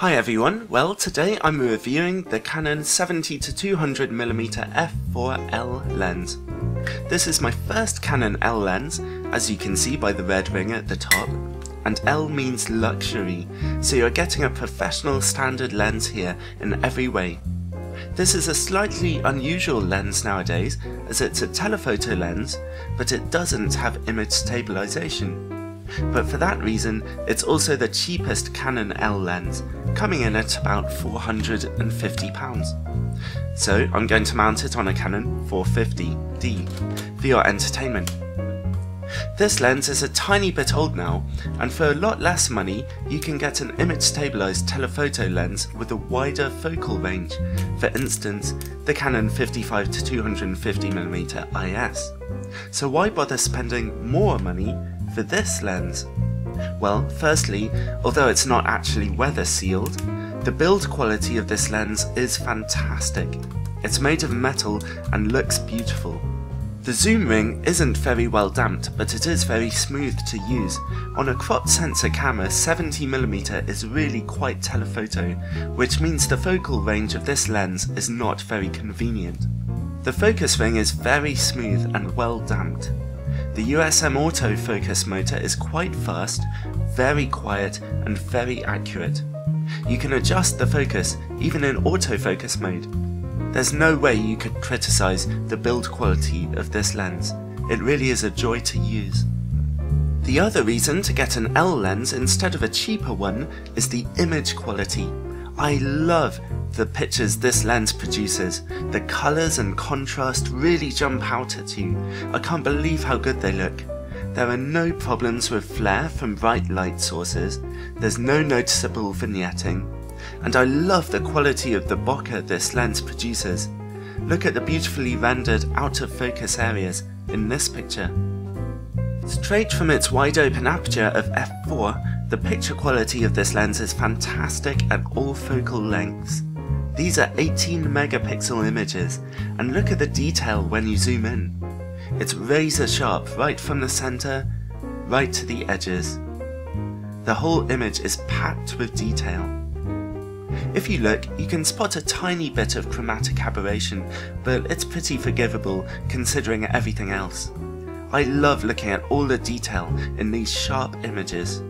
Hi everyone, well today I'm reviewing the Canon 70-200mm f4L lens. This is my first Canon L lens, as you can see by the red ring at the top, and L means luxury, so you're getting a professional standard lens here in every way. This is a slightly unusual lens nowadays, as it's a telephoto lens, but it doesn't have image stabilization. But for that reason, it's also the cheapest Canon L lens, coming in at about £450. So I'm going to mount it on a Canon 450D for your entertainment. This lens is a tiny bit old now, and for a lot less money you can get an image stabilized telephoto lens with a wider focal range, for instance the Canon 55-250mm IS. So why bother spending more money for this lens? Well, firstly, although it's not actually weather sealed, the build quality of this lens is fantastic. It's made of metal and looks beautiful. The zoom ring isn't very well damped, but it is very smooth to use. On a crop sensor camera, 70mm is really quite telephoto, which means the focal range of this lens is not very convenient. The focus ring is very smooth and well damped. The USM autofocus motor is quite fast, very quiet and very accurate. You can adjust the focus even in autofocus mode. There's no way you could criticize the build quality of this lens. It really is a joy to use. The other reason to get an L lens instead of a cheaper one is the image quality. I love the pictures this lens produces. The colours and contrast really jump out at you. I can't believe how good they look. There are no problems with flare from bright light sources, there's no noticeable vignetting, and I love the quality of the bokeh this lens produces. Look at the beautifully rendered out of focus areas in this picture. Straight from its wide open aperture of f4, the picture quality of this lens is fantastic at all focal lengths. These are 18 megapixel images, and look at the detail when you zoom in. It's razor sharp right from the center, right to the edges. The whole image is packed with detail. If you look, you can spot a tiny bit of chromatic aberration, but it's pretty forgivable considering everything else. I love looking at all the detail in these sharp images.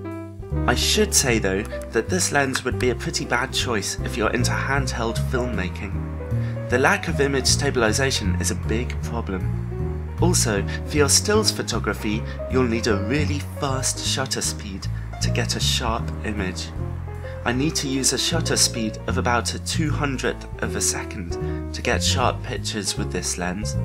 I should say though that this lens would be a pretty bad choice if you're into handheld filmmaking. The lack of image stabilization is a big problem. Also, for your stills photography, you'll need a really fast shutter speed to get a sharp image. I need to use a shutter speed of about a 200th of a second to get sharp pictures with this lens.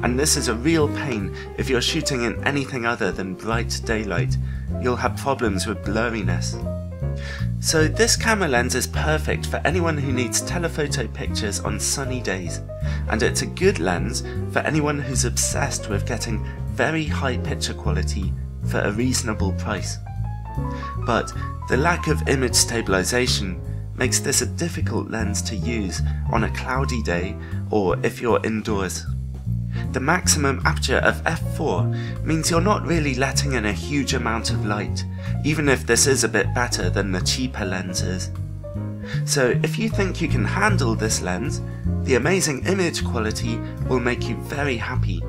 And this is a real pain if you're shooting in anything other than bright daylight. You'll have problems with blurriness. So this camera lens is perfect for anyone who needs telephoto pictures on sunny days, and it's a good lens for anyone who's obsessed with getting very high picture quality for a reasonable price. But the lack of image stabilization makes this a difficult lens to use on a cloudy day or if you're indoors. The maximum aperture of f4 means you're not really letting in a huge amount of light, even if this is a bit better than the cheaper lenses. So if you think you can handle this lens, the amazing image quality will make you very happy.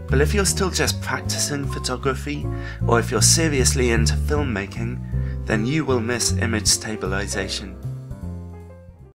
But if you're still just practicing photography, or if you're seriously into filmmaking, then you will miss image stabilization.